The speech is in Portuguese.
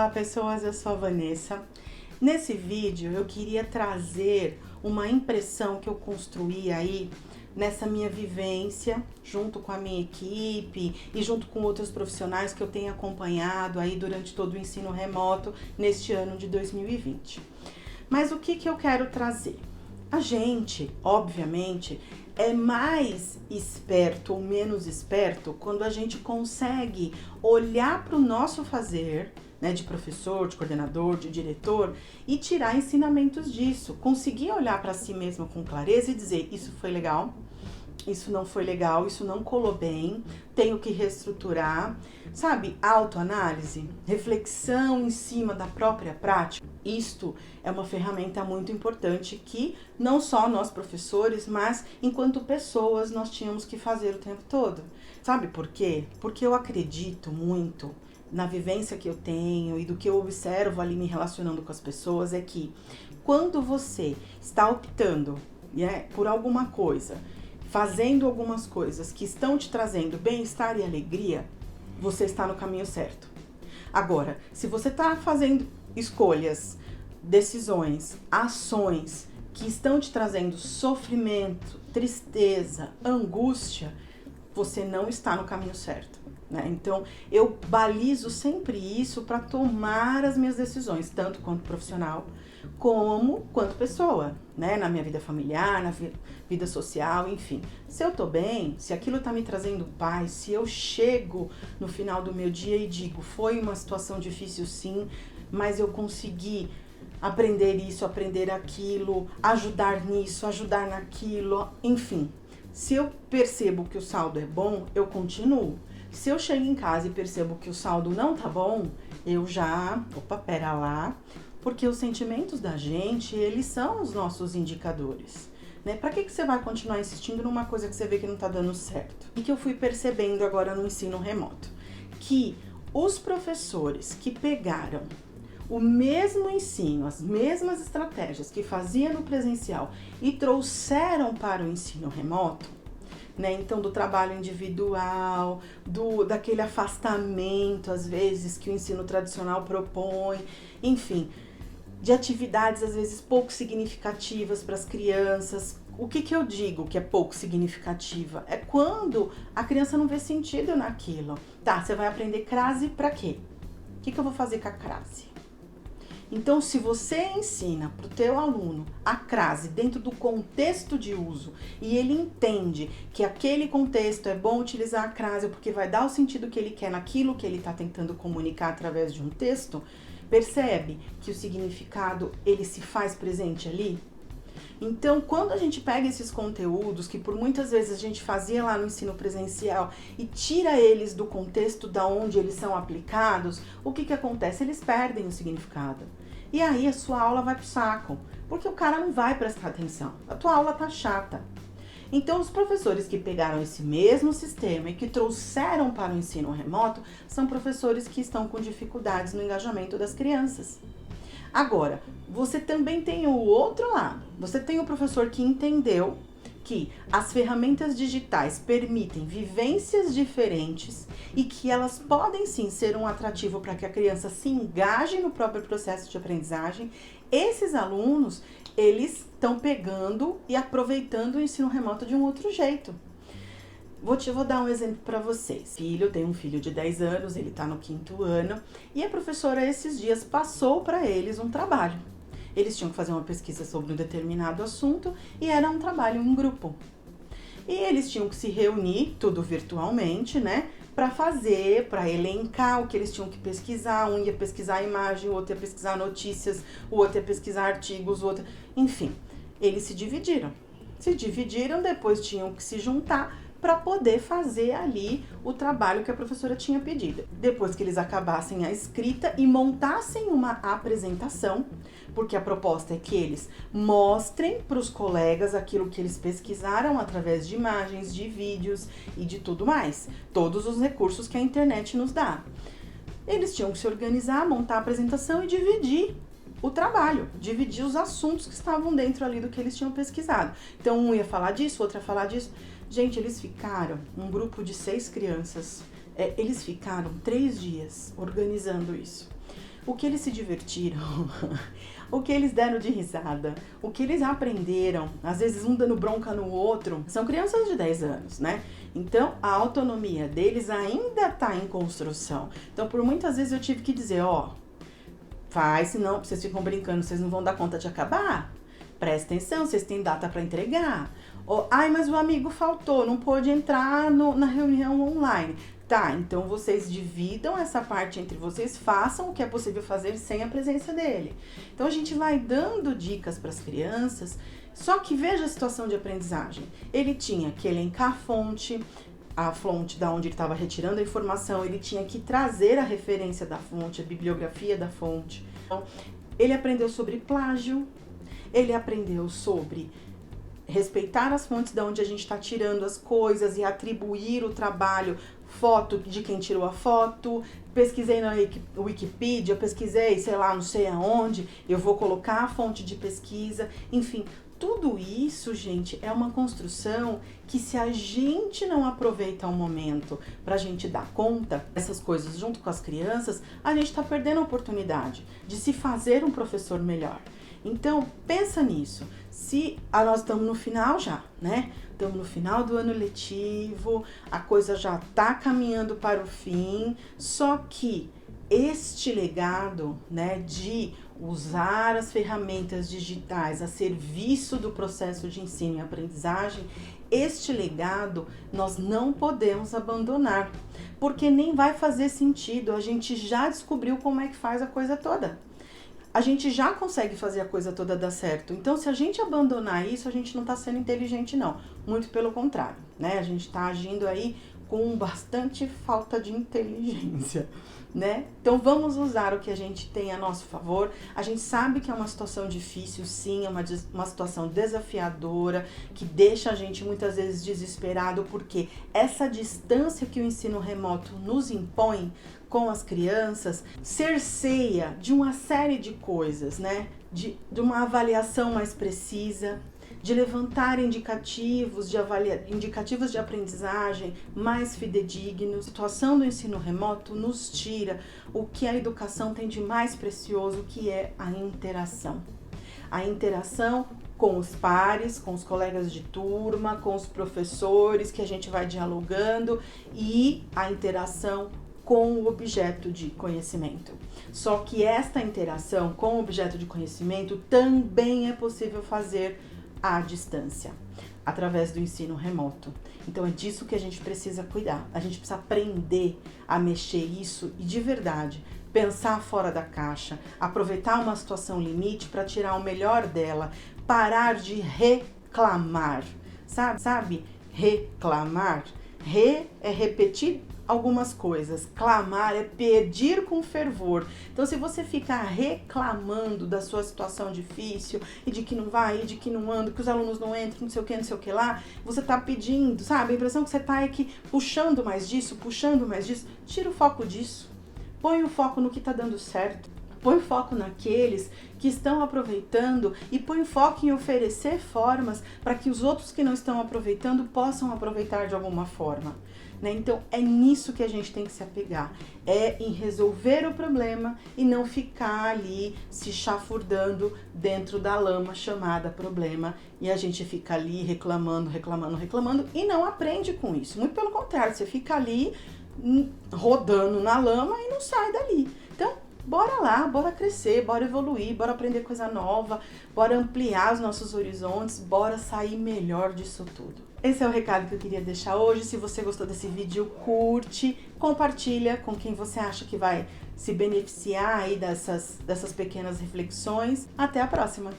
Olá pessoas, eu sou a Vanessa. Nesse vídeo eu queria trazer uma impressão que eu construí aí nessa minha vivência junto com a minha equipe e junto com outros profissionais que eu tenho acompanhado aí durante todo o ensino remoto neste ano de 2020. Mas o que eu quero trazer? A gente, obviamente, é mais esperto ou menos esperto quando a gente consegue olhar para o nosso fazer, né, de professor, de coordenador, de diretor e tirar ensinamentos disso. Conseguir olhar para si mesmo com clareza e dizer: isso foi legal, isso não foi legal, isso não colou bem, tenho que reestruturar. Sabe, autoanálise, reflexão em cima da própria prática. Isto é uma ferramenta muito importante que não só nós professores, mas enquanto pessoas nós tínhamos que fazer o tempo todo. Sabe por quê? Porque eu acredito muito na vivência que eu tenho e do que eu observo ali me relacionando com as pessoas, é que quando você está optando, por alguma coisa, fazendo algumas coisas que estão te trazendo bem-estar e alegria, você está no caminho certo. Agora, se você está fazendo escolhas, decisões, ações que estão te trazendo sofrimento, tristeza, angústia, você não está no caminho certo, né? Então, eu balizo sempre isso para tomar as minhas decisões, tanto quanto profissional, quanto pessoa, né? Na minha vida familiar, na vida social, enfim. Se eu tô bem, se aquilo tá me trazendo paz, se eu chego no final do meu dia e digo: foi uma situação difícil sim, mas eu consegui aprender isso, aprender aquilo, ajudar nisso, ajudar naquilo, enfim. Se eu percebo que o saldo é bom, eu continuo. Se eu chego em casa e percebo que o saldo não tá bom, eu já, pera lá, porque os sentimentos da gente, eles são os nossos indicadores, né? Pra que você vai continuar insistindo numa coisa que você vê que não tá dando certo? E que eu fui percebendo agora no ensino remoto, que os professores que pegaram o mesmo ensino, as mesmas estratégias que fazia no presencial e trouxeram para o ensino remoto, né? Então, do trabalho individual, daquele afastamento, às vezes, que o ensino tradicional propõe, enfim, de atividades, às vezes, pouco significativas para as crianças. O que eu digo que é pouco significativa? É quando a criança não vê sentido naquilo. Tá, você vai aprender crase para quê? O que eu vou fazer com a crase? Então, se você ensina para o teu aluno a crase dentro do contexto de uso e ele entende que aquele contexto é bom utilizar a crase porque vai dar o sentido que ele quer naquilo que ele está tentando comunicar através de um texto, percebe que o significado ele se faz presente ali? Então, quando a gente pega esses conteúdos que por muitas vezes a gente fazia lá no ensino presencial e tira eles do contexto da onde eles são aplicados, o que acontece? Eles perdem o significado. E aí a sua aula vai pro saco, porque o cara não vai prestar atenção. A tua aula tá chata. Então, os professores que pegaram esse mesmo sistema e que trouxeram para o ensino remoto são professores que estão com dificuldades no engajamento das crianças. Agora, você também tem o outro lado. Você tem o professor que entendeu que as ferramentas digitais permitem vivências diferentes e que elas podem sim ser um atrativo para que a criança se engaje no próprio processo de aprendizagem. Esses alunos, eles estão pegando e aproveitando o ensino remoto de um outro jeito. Vou dar um exemplo para vocês. Tem um filho de 10 anos, ele está no 5º ano, e a professora esses dias passou para eles um trabalho. Eles tinham que fazer uma pesquisa sobre um determinado assunto e era um trabalho em grupo. E eles tinham que se reunir, tudo virtualmente, né? Para elencar o que eles tinham que pesquisar. Um ia pesquisar a imagem, o outro ia pesquisar notícias, o outro ia pesquisar artigos, o outro... Enfim, eles se dividiram. Depois tinham que se juntar para poder fazer ali o trabalho que a professora tinha pedido. Depois que eles acabassem a escrita e montassem uma apresentação, porque a proposta é que eles mostrem para os colegas aquilo que eles pesquisaram através de imagens, de vídeos e de tudo mais. Todos os recursos que a internet nos dá. Eles tinham que se organizar, montar a apresentação e dividir o trabalho, dividir os assuntos que estavam dentro ali do que eles tinham pesquisado. Então, um ia falar disso, outro ia falar disso. Gente, eles ficaram, um grupo de 6 crianças, eles ficaram 3 dias organizando isso. o que eles se divertiram, o que eles deram de risada, o que eles aprenderam, às vezes um dando bronca no outro. São crianças de 10 anos, né? Então, a autonomia deles ainda tá em construção. Então, por muitas vezes eu tive que dizer, ó, faz, senão vocês ficam brincando, vocês não vão dar conta de acabar. Presta atenção, vocês têm data para entregar. Ou, ai, mas o amigo faltou, não pôde entrar na reunião online. Tá, então vocês dividam essa parte entre vocês, façam o que é possível fazer sem a presença dele. Então a gente vai dando dicas para as crianças, só que veja a situação de aprendizagem. Ele tinha que elencar a fonte da onde ele estava retirando a informação, ele tinha que trazer a referência da fonte, a bibliografia da fonte. Então, ele aprendeu sobre plágio, ele aprendeu sobre respeitar as fontes de onde a gente está tirando as coisas e atribuir o trabalho, foto de quem tirou a foto, pesquisei na Wikipedia, pesquisei, sei lá, não sei aonde, eu vou colocar a fonte de pesquisa, enfim, tudo isso, gente, é uma construção que se a gente não aproveita o momento pra gente dar conta dessas coisas junto com as crianças, a gente tá perdendo a oportunidade de se fazer um professor melhor. Então, pensa nisso. Se nós estamos no final já, né? Estamos no final do ano letivo, a coisa já está caminhando para o fim, só que este legado, né, de usar as ferramentas digitais a serviço do processo de ensino e aprendizagem, este legado nós não podemos abandonar, porque nem vai fazer sentido, a gente já descobriu como é que faz a coisa toda. A gente já consegue fazer a coisa toda dar certo. Então, se a gente abandonar isso, a gente não está sendo inteligente, não. Muito pelo contrário, né? A gente está agindo aí com bastante falta de inteligência, né? Então, vamos usar o que a gente tem a nosso favor. A gente sabe que é uma situação difícil, sim, é uma situação desafiadora, que deixa a gente muitas vezes desesperado, porque essa distância que o ensino remoto nos impõe com as crianças cerceia de uma série de coisas, né? De uma avaliação mais precisa, de levantar indicativos de aprendizagem mais fidedignos. A situação do ensino remoto nos tira o que a educação tem de mais precioso, que é a interação. A interação com os pares, com os colegas de turma, com os professores, que a gente vai dialogando, e a interação com o objeto de conhecimento. Só que esta interação com o objeto de conhecimento também é possível fazer à distância, através do ensino remoto. Então é disso que a gente precisa cuidar. A gente precisa aprender a mexer isso e, de verdade, pensar fora da caixa, aproveitar uma situação limite para tirar o melhor dela, parar de reclamar, sabe? Reclamar. É repetir algumas coisas, clamar é pedir com fervor. Então, se você ficar reclamando da sua situação difícil e de que não vai, e de que não anda, que os alunos não entram, não sei o que lá, você tá pedindo, sabe? A impressão que você tá é que puxando mais disso, tira o foco disso. Põe o foco no que tá dando certo. Põe foco naqueles que estão aproveitando e põe foco em oferecer formas para que os outros que não estão aproveitando possam aproveitar de alguma forma, né? Então, é nisso que a gente tem que se apegar, é em resolver o problema e não ficar ali se chafurdando dentro da lama chamada problema, e a gente fica ali reclamando e não aprende com isso. Muito pelo contrário, você fica ali rodando na lama e não sai dali. Então, bora lá, bora crescer, bora evoluir, bora aprender coisa nova, bora ampliar os nossos horizontes, bora sair melhor disso tudo. Esse é o recado que eu queria deixar hoje. Se você gostou desse vídeo, curte, compartilha com quem você acha que vai se beneficiar aí dessas pequenas reflexões. Até a próxima!